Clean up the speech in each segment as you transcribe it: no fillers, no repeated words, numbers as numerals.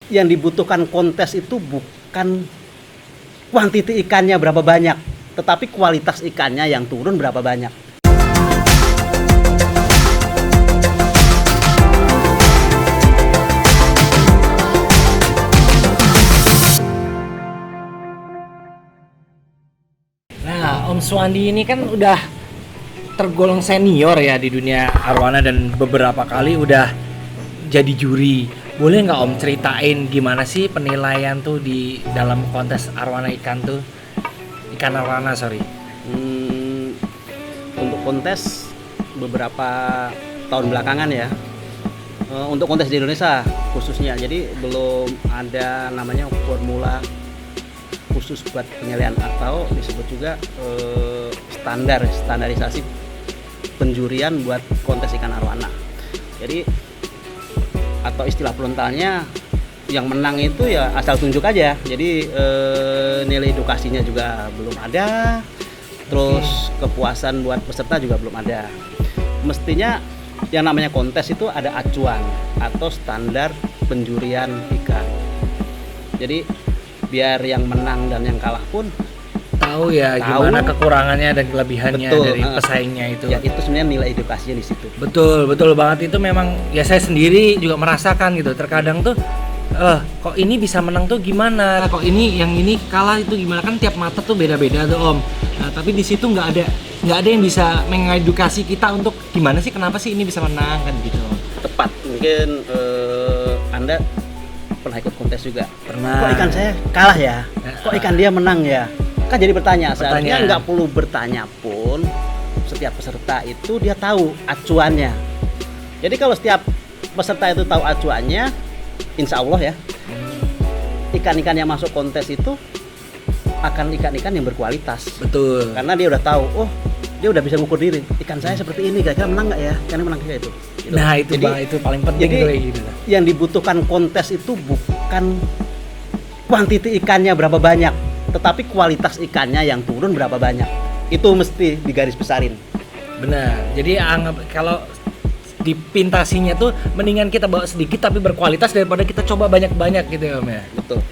yang dibutuhkan kontes itu bukan kuantiti ikannya berapa banyak, tetapi kualitas ikannya yang turun berapa banyak. Nah, Om Suwandi ini kan udah tergolong senior ya di dunia arwana dan beberapa kali udah jadi juri. Boleh nggak Om ceritain gimana sih penilaian tuh di dalam kontes arwana ikan tuh? Ikan arwana, sorry. Untuk kontes beberapa tahun belakangan ya, untuk kontes di Indonesia khususnya, jadi belum ada namanya formula khusus buat penilaian atau disebut juga standarisasi penjurian buat kontes ikan arwana. Jadi atau istilah frontalnya yang menang itu ya asal tunjuk aja. Jadi nilai edukasinya juga belum ada. Terus kepuasan buat peserta juga belum ada. Mestinya yang namanya kontes itu ada acuan atau standar penjurian ikan. Jadi biar yang menang dan yang kalah pun tahu gimana kekurangannya dan kelebihannya. Betul, dari pesaingnya itu. Ya itu sebenarnya nilai edukasinya di situ. Betul banget, itu memang ya saya sendiri juga merasakan gitu. Terkadang tuh kok ini bisa menang tuh gimana? Kok ini yang ini kalah itu gimana? Kan tiap mata tuh beda-beda tuh Om. Nah, tapi di situ nggak ada yang bisa mengedukasi kita untuk gimana sih, kenapa sih ini bisa menang kan gitu. Tepat, mungkin Anda pernah ikut kontes juga. Pernah. Kok ikan saya kalah ya? Kok ikan dia menang ya? Kan jadi bertanya. Seharusnya nggak perlu bertanya pun, setiap peserta itu dia tahu acuannya. Jadi kalau setiap peserta itu tahu acuannya, insya Allah ya, ikan-ikan yang masuk kontes itu akan ikan-ikan yang berkualitas. Betul. Karena dia udah tahu, oh dia udah bisa ngukur diri. Ikan saya seperti ini, kira-kira menang nggak ya? Ikan menang kayak itu. Gitu. Nah itu jadi, itu paling penting. Jadi gitu. Yang dibutuhkan kontes itu bukan kuantiti ikannya berapa banyak, tetapi kualitas ikannya yang turun berapa banyak. Itu mesti digarisbesarin. Benar. Jadi anggap kalau dipintasinya tuh mendingan kita bawa sedikit tapi berkualitas daripada kita coba banyak-banyak gitu ya Om ya. Betul.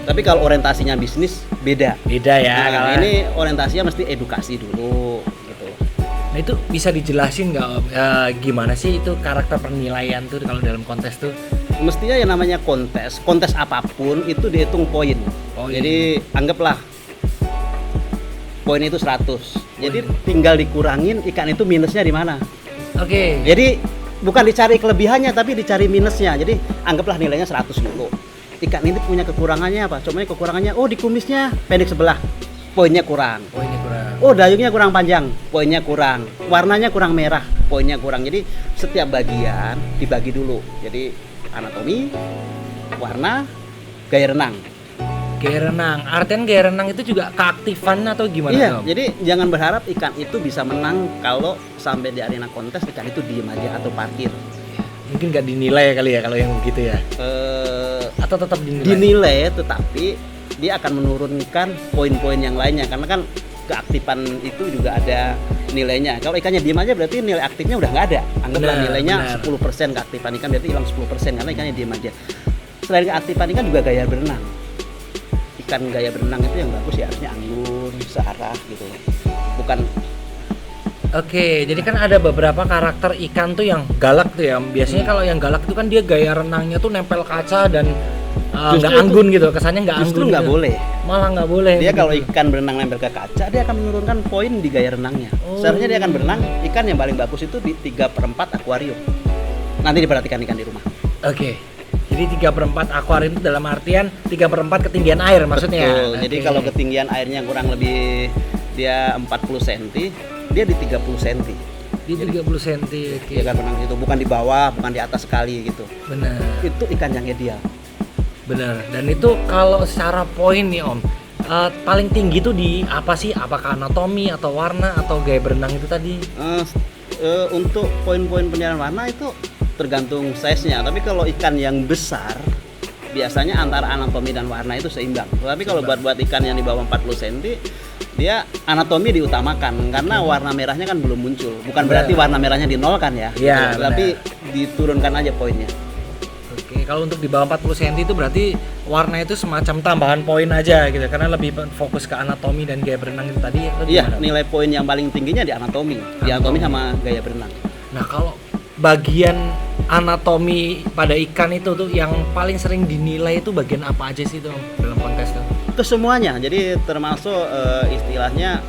Tapi kalau orientasinya bisnis beda. Beda ya. Nah, ini orientasinya mesti edukasi dulu gitu. Nah itu bisa dijelasin nggak Om? Gimana sih itu karakter penilaian tuh kalau dalam kontes tuh? Mestinya yang namanya kontes apapun itu dihitung poin. Jadi anggaplah poin itu 100. Jadi tinggal dikurangin ikan itu minusnya di mana. Oke. Jadi bukan dicari kelebihannya tapi dicari minusnya. Jadi anggaplah nilainya 100 dulu. Ikan ini punya kekurangannya apa? Contohnya kekurangannya, di kumisnya pendek sebelah, poinnya kurang. Dayungnya kurang panjang, poinnya kurang. Warnanya kurang merah, poinnya kurang. Jadi setiap bagian dibagi dulu. Jadi anatomi, warna, gaya renang. Gaya renang, artian gaya renang itu juga keaktifan atau gimana? Iya, Om? jadi jangan berharap ikan itu bisa menang kalau sampai di arena kontes ikan itu diem aja atau parkir. Mungkin nggak dinilai kali ya kalau yang begitu ya? Atau tetap dinilai? Dinilai, tetapi dia akan menurunkan poin-poin yang lainnya karena kan keaktifan itu juga ada nilainya. Kalau ikannya diem aja berarti nilai aktifnya udah nggak ada. Anggaplah nilainya 10% keaktifan ikan berarti hilang 10% karena ikannya diem aja. Selain keaktifan ikan juga gaya berenang. Ikan gaya berenang itu yang bagus ya harusnya anggun, searah gitu. Bukan. Oke, jadi kan ada beberapa karakter ikan tuh yang galak tuh ya. Biasanya kalau yang galak itu kan dia gaya renangnya tuh nempel kaca dan nggak anggun gitu. Kesannya nggak anggun. Justru nggak gitu. boleh. Malah nggak boleh. Dia gitu. kalau ikan berenang nempel ke kaca, dia akan menurunkan poin di gaya renangnya. Seharusnya dia akan berenang, ikan yang paling bagus itu di 3/4 akuarium. Nanti diperhatikan ikan di rumah. Oke. Jadi 3/4 akuarium itu dalam artian 3/4 ketinggian air maksudnya. Betul. Jadi kalau ketinggian airnya kurang lebih dia 40 cm, dia di 30 cm. Di 30 cm. Oke. Dia kan berenang itu bukan di bawah, bukan di atas sekali gitu. Benar. Itu ikan yang ideal. Benar. Dan itu kalau secara poin nih Om, paling tinggi tuh di apa sih? Apakah anatomi atau warna atau gaya berenang itu tadi? Untuk poin-poin penilaian warna itu tergantung size-nya. Tapi kalau ikan yang besar biasanya antara anatomi dan warna itu seimbang. Tapi kalau buat ikan yang di bawah 40 cm, dia anatomi diutamakan karena warna merahnya kan belum muncul. Bukan berarti warna merahnya dinolkan ya. Iya, gitu. Tapi diturunkan aja poinnya. Oke, Kalau untuk di bawah 40 cm itu berarti warna itu semacam tambahan poin aja gitu, karena lebih fokus ke anatomi dan gaya berenang itu tadi. Iya, nilai poin yang paling tingginya di anatomi. Di anatomi sama gaya berenang. Nah, kalau bagian anatomi pada ikan itu tuh yang paling sering dinilai itu bagian apa aja sih tuh dalam kontes tuh? Itu semuanya. Jadi termasuk istilahnya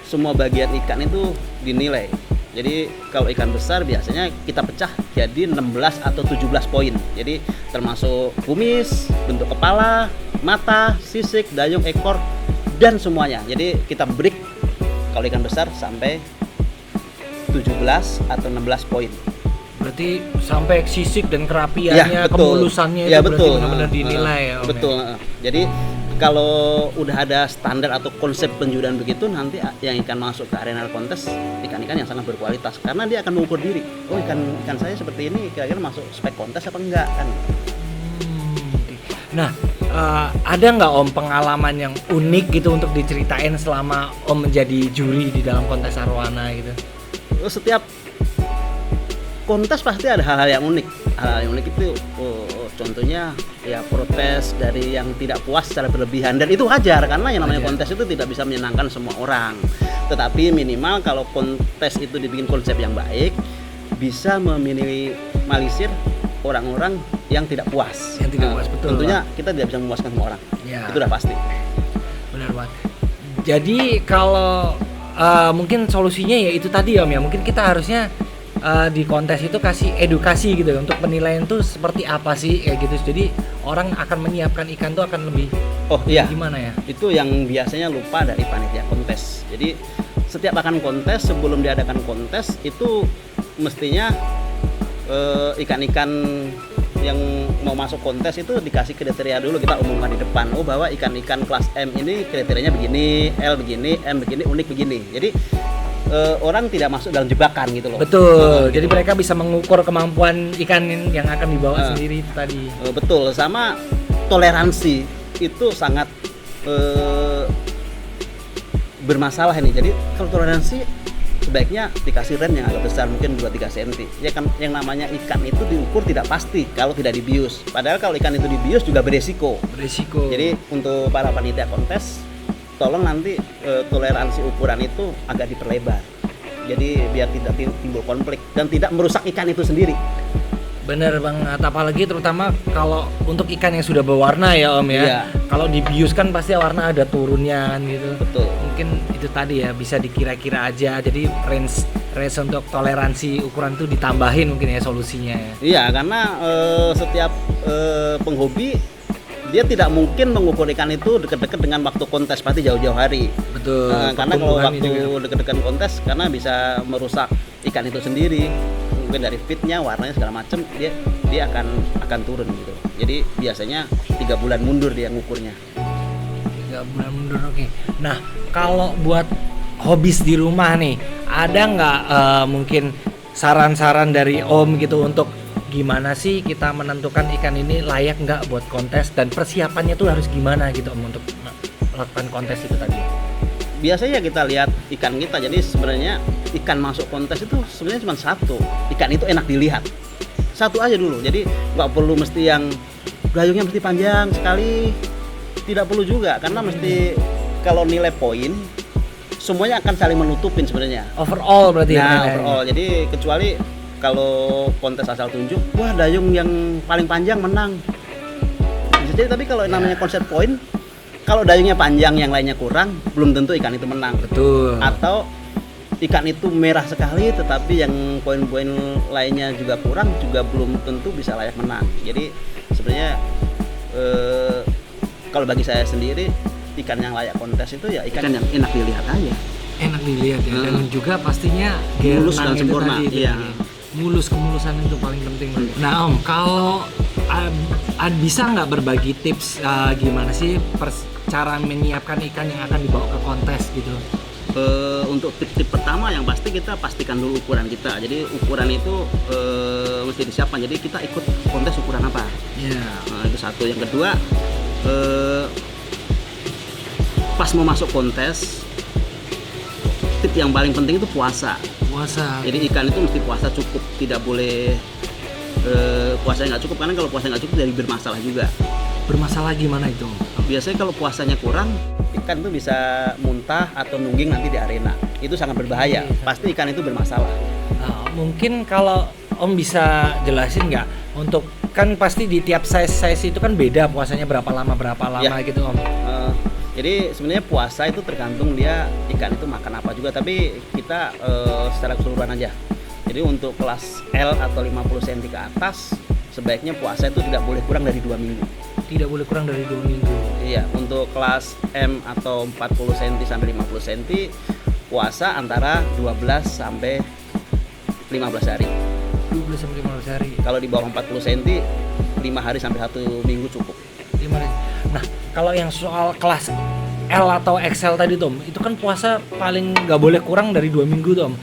semua bagian ikan itu dinilai. Jadi kalau ikan besar biasanya kita pecah jadi 16 atau 17 poin. Jadi termasuk kumis, bentuk kepala, mata, sisik, dayung, ekor, dan semuanya. Jadi kita break kalau ikan besar sampai 17 atau 16 poin. Berarti sampai sisik dan kerapiannya, ya, kemulusannya ya, itu betul. berarti benar-benar dinilai ya Om. Betul. Jadi kalau udah ada standar atau konsep penjudan begitu, nanti yang ikan masuk ke arena kontes ikan-ikan yang sangat berkualitas, karena dia akan mengukur diri. Oh, ikan saya seperti ini kira-kira masuk spek kontes apa enggak kan? Nah, ada nggak Om pengalaman yang unik gitu untuk diceritain selama Om menjadi juri di dalam kontes arwana gitu? Setiap kontes pasti ada hal-hal yang unik. Hal-hal yang unik itu contohnya ya protes dari yang tidak puas secara berlebihan, dan itu wajar karena yang namanya kontes itu tidak bisa menyenangkan semua orang. Tetapi minimal kalau kontes itu dibikin konsep yang baik, bisa meminimalisir orang-orang yang tidak puas. Yang tidak puas, betul. Tentunya kita tidak bisa memuaskan semua orang. Ya. Itu udah pasti. Benar banget. Jadi kalau mungkin solusinya ya itu tadi Om ya, mungkin kita harusnya di kontes itu kasih edukasi gitu untuk penilaian tuh seperti apa sih kayak gitu. Jadi orang akan menyiapkan ikan tuh akan lebih gimana ya? Itu yang biasanya lupa dari panitia kontes. Jadi setiap akan kontes, sebelum diadakan kontes itu mestinya ikan-ikan yang mau masuk kontes itu dikasih kriteria dulu, kita umumkan di depan. Oh, bahwa ikan-ikan kelas M ini kriterianya begini, L begini, M begini, unik begini. Jadi orang tidak masuk dalam jebakan gitu loh. Betul. Jadi mereka bisa mengukur kemampuan ikan yang akan dibawa sendiri tadi. Betul. Sama toleransi itu sangat bermasalah ini. Jadi kalau toleransi sebaiknya dikasih ren yang agak besar, mungkin 2-3 cm. Ya kan, yang namanya ikan itu diukur tidak pasti kalau tidak dibius. Padahal kalau ikan itu dibius juga beresiko. Jadi untuk para panitia kontes, tolong nanti toleransi ukuran itu agak diperlebar. Jadi biar tidak timbul konflik dan tidak merusak ikan itu sendiri. Bener banget, apalagi terutama kalau untuk ikan yang sudah berwarna ya Om ya. Iya. Kalau dibius kan pasti warna ada turunnya kan gitu. Betul. Mungkin itu tadi ya bisa dikira-kira aja. Jadi range untuk toleransi ukuran itu ditambahin mungkin ya solusinya ya. Iya, karena setiap penghobi dia tidak mungkin mengukur ikan itu dekat-dekat dengan waktu kontes, pasti jauh-jauh hari. Betul. Karena kalau waktu dekat-dekat kontes, karena bisa merusak ikan itu sendiri. Mungkin dari fitnya, warnanya segala macam, dia akan turun gitu. Jadi biasanya 3 bulan mundur dia ngukurnya. 3 bulan mundur, oke. Nah, kalau buat hobis di rumah nih, ada nggak mungkin saran-saran dari Om gitu untuk gimana sih kita menentukan ikan ini layak nggak buat kontes, dan persiapannya tuh harus gimana gitu Om untuk melakukan kontes itu tadi? Biasanya kita lihat ikan kita, jadi sebenarnya ikan masuk kontes itu sebenarnya cuma satu. Ikan itu enak dilihat, satu aja dulu. Jadi nggak perlu mesti yang gayungnya mesti panjang sekali, tidak perlu juga, karena mesti kalau nilai poin semuanya akan saling menutupin sebenarnya. Overall berarti. Nah, overall. Jadi kecuali kalau kontes asal tunjuk, wah dayung yang paling panjang menang. Bisa jadi, tapi kalau namanya konsep poin, kalau dayungnya panjang yang lainnya kurang, belum tentu ikan itu menang. Betul. Atau ikan itu merah sekali tetapi yang poin-poin lainnya juga kurang, juga belum tentu bisa layak menang. Jadi sebenarnya kalau bagi saya sendiri, ikan yang layak kontes itu ya ikan yang enak dilihat aja. Enak dilihat ya, dan juga pastinya mulus dan sempurna. Iya. Mulus, kemulusan itu paling penting. Nah Om, kalau bisa nggak berbagi tips gimana sih cara menyiapkan ikan yang akan dibawa ke kontes gitu? Untuk tip-tip pertama yang pasti kita pastikan dulu ukuran kita. Jadi ukuran itu mesti disiapkan. Jadi kita ikut kontes ukuran apa? Nah, itu satu. Yang kedua, pas mau masuk kontes, tip yang paling penting itu puasa. Jadi ikan itu mesti puasa cukup, tidak boleh puasanya nggak cukup, karena kalau puasanya nggak cukup jadi bermasalah juga. Bermasalah gimana itu? Biasanya kalau puasanya kurang, ikan tuh bisa muntah atau nungging nanti di arena. Itu sangat berbahaya. Pasti ikan itu bermasalah. Nah, mungkin kalau Om bisa jelasin nggak, untuk kan pasti di tiap size itu kan beda puasanya berapa lama Ya. gitu Om. Jadi sebenarnya puasa itu tergantung dia ikan itu makan apa juga, tapi kita secara keseluruhan aja. Jadi untuk kelas L atau 50 cm ke atas, sebaiknya puasa itu tidak boleh kurang dari 2 minggu. Tidak boleh kurang dari 2 minggu. Iya, untuk kelas M atau 40 cm sampai 50 cm, puasa antara 12 sampai 15 hari. 12 sampai 15 hari. Kalau di bawah 40 cm, 5 hari sampai 1 minggu cukup. 5 hari. Nah, kalau yang soal kelas L atau XL tadi Tom, itu kan puasa paling nggak boleh kurang dari 2 minggu Tom.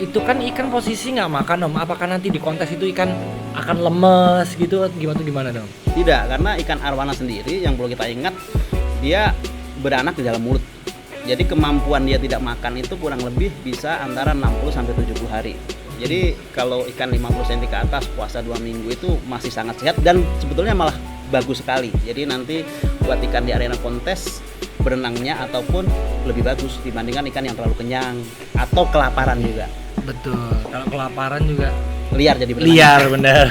Itu kan ikan posisi nggak makan Om. Apakah nanti di kontes itu ikan akan lemes gitu? Gimana Tom? Tidak, karena ikan arwana sendiri yang perlu kita ingat, dia beranak di dalam mulut. Jadi kemampuan dia tidak makan itu kurang lebih bisa antara 60 sampai 70 hari. Jadi kalau ikan 50 cm ke atas puasa 2 minggu itu masih sangat sehat dan sebetulnya malah bagus sekali. Jadi nanti buat ikan di arena kontes berenangnya ataupun lebih bagus dibandingkan ikan yang terlalu kenyang atau kelaparan juga. Betul. Kalau kelaparan juga Liar jadi berenang. liar bener.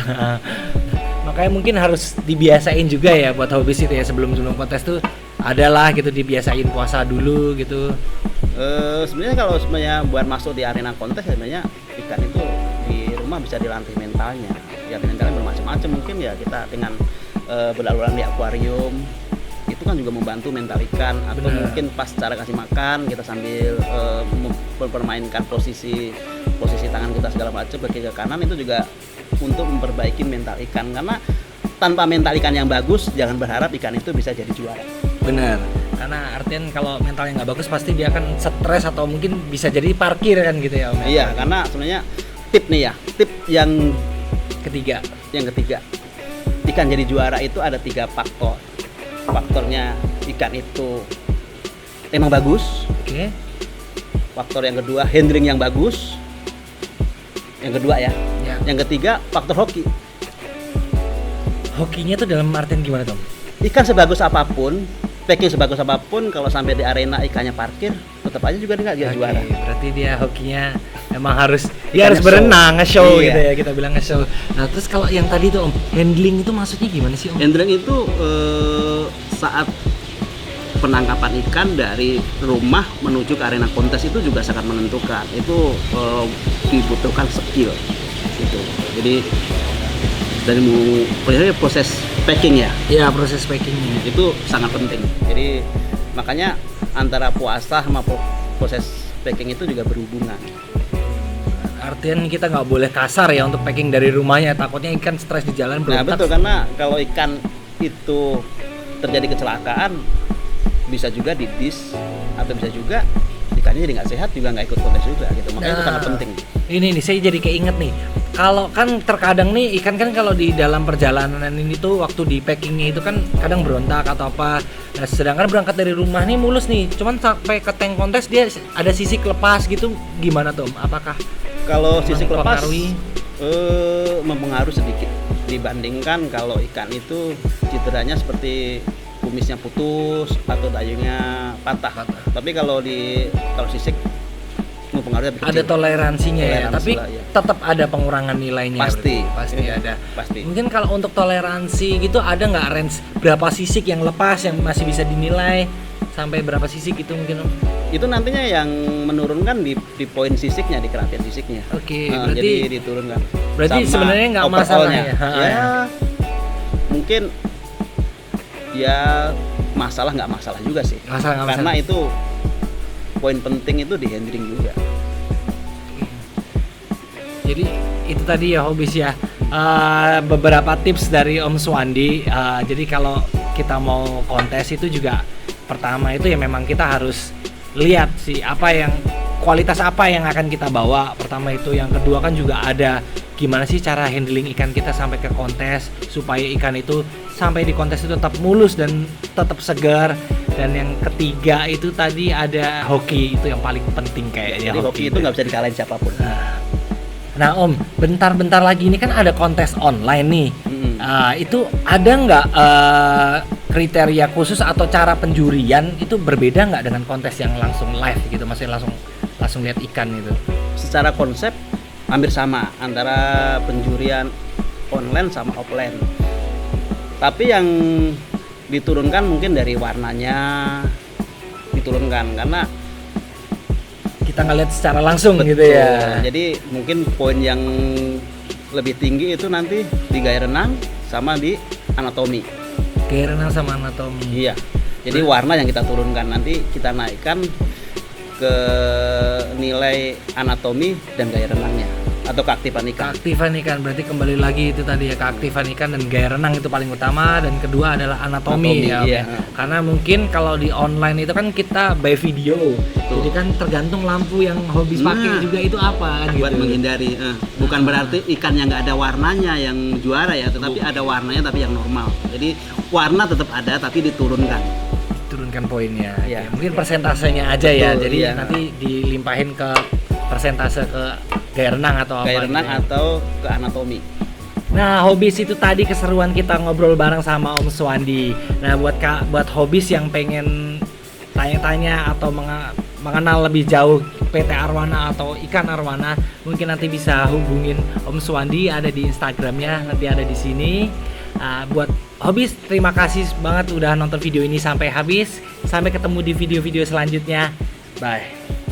Makanya mungkin harus dibiasain juga ya buat hobis itu ya, sebelum kontes tuh adalah gitu, dibiasain puasa dulu gitu. Sebenarnya kalau buat masuk di arena kontes sebenarnya ikan itu di rumah bisa dilatih mentalnya. Dilatih mentalnya bermacam-macam, mungkin ya kita dengan berlalu-lalang di akuarium itu kan juga membantu mental ikan, atau Bener. mungkin pas cara kasih makan kita sambil mempermainkan posisi tangan kita segala macam ke kiri ke kanan, itu juga untuk memperbaiki mental ikan, karena tanpa mental ikan yang bagus jangan berharap ikan itu bisa jadi juara. Bener. Karena artian kalau mentalnya nggak bagus pasti dia akan stres atau mungkin bisa jadi parkir kan gitu ya Om. Iya, karena sebenarnya tip yang Ketiga. ketiga, ikan jadi juara itu ada 3 faktor. Faktornya ikan itu emang bagus. Oke. Faktor yang kedua handling yang bagus. Yang kedua ya. Ya. Yang ketiga faktor hoki. Hokinya tuh dalam artian gimana Tom? Ikan sebagus apapun, packing sebagus apapun, kalau sampai di arena ikannya parkir, tetap aja juga dia nggak jadi Oke, juara. berarti dia hokinya emang harus Ikan harus nge-show. berenang, nge-show Iya. gitu ya, kita bilang nge-show. Nah, terus kalau yang tadi tuh Om, handling itu maksudnya gimana sih Om? Handling itu saat penangkapan ikan dari rumah menuju ke arena kontes itu juga sangat menentukan. Itu dibutuhkan skill gitu. Jadi dari proses packing ya, Ya, proses packingnya. itu sangat penting. Jadi makanya antara puasa sama proses packing itu juga berhubungan. Artian kita nggak boleh kasar ya untuk packing dari rumahnya, takutnya ikan stres di jalan Nah berontak. betul, karena kalau ikan itu terjadi kecelakaan bisa juga didis, atau bisa juga ikannya jadi nggak sehat juga nggak ikut kontes juga gitu. Makanya itu Nah, sangat penting. Ini nih saya jadi keinget nih. Kalau kan terkadang nih ikan kan kalau di dalam perjalanan ini tuh waktu di packingnya itu kan kadang berontak atau apa. Nah, sedangkan berangkat dari rumah nih mulus nih, cuman sampai ke tank kontes dia ada sisik lepas gitu, gimana tuh Om? Apakah Kalau sisik lepas mempengaruhi? mempengaruhi sedikit dibandingkan kalau ikan itu cederanya seperti kumisnya putus atau dayungnya patah. Tapi kalau sisik mempengaruhi lebih Ada kecil. toleransinya ya, Toleransi tapi lah, ya. tetap ada pengurangan nilainya. Pasti. Pasti Iya, ada. pasti. Mungkin kalau untuk toleransi gitu ada nggak range berapa sisik yang lepas yang masih bisa dinilai sampai berapa sisik itu mungkin Om? Itu nantinya yang menurunkan di poin sisiknya, di kerapian sisiknya. Oke, Nah, berarti jadi diturunkan. berarti Sama sebenarnya nggak masalah overallnya. ya? Ya, mungkin ya masalah nggak masalah juga sih. Nggak masalah. Karena itu poin penting itu di handling juga. Jadi itu tadi ya hobis ya. Beberapa tips dari Om Suwandi. Jadi kalau kita mau kontes itu juga pertama itu ya memang kita harus lihat sih kualitas apa yang akan kita bawa. Pertama itu, yang kedua kan juga ada gimana sih cara handling ikan kita sampai ke kontes supaya ikan itu sampai di kontes itu tetap mulus dan tetap segar. Dan yang ketiga itu tadi ada hoki, itu yang paling penting kayaknya. Jadi hoki itu nggak bisa dikalahin siapapun. Nah Om, bentar-bentar lagi ini kan ada kontes online nih. Mm-mm. Itu ada nggak kriteria khusus atau cara penjurian itu berbeda nggak dengan kontes yang langsung live gitu, maksudnya langsung lihat ikan gitu? Secara konsep hampir sama antara penjurian online sama offline. Tapi yang diturunkan mungkin dari warnanya diturunkan karena Kita ngeliat secara langsung gitu ya. jadi mungkin poin yang lebih tinggi itu nanti di gaya renang sama di anatomi. Kayak renang sama anatomi. Iya. Jadi warna yang kita turunkan nanti kita naikkan ke nilai anatomi dan gaya renangnya atau keaktifan ikan. Keaktifan ikan berarti kembali lagi itu tadi ya, keaktifan ikan dan gaya renang itu paling utama, dan kedua adalah anatomi ya. Iya. Karena mungkin kalau di online itu kan kita by video. Betul. Jadi kan tergantung lampu yang Hobbies pakai juga itu apa kan Buat gitu. menghindari bukan berarti ikan yang nggak ada warnanya yang juara ya, tetapi ada warnanya tapi yang normal. Jadi warna tetap ada tapi diturunkan. Turunkan poinnya. Iya. Mungkin persentasenya aja ya. Betul, Jadi iya. nanti dilimpahin ke persentase ke gaya renang atau apa Gaya renang gitu ya. atau ke anatomi. Nah, Hobbies itu tadi keseruan kita ngobrol bareng sama Om Suwandi. Nah, buat Hobbies yang pengen tanya-tanya atau mengenal lebih jauh PT Arwana atau ikan arwana, mungkin nanti bisa hubungin Om Suwandi, ada di Instagramnya, nanti ada di sini. Buat Hobbies, terima kasih banget udah nonton video ini sampai habis. Sampai ketemu di video-video selanjutnya. Bye.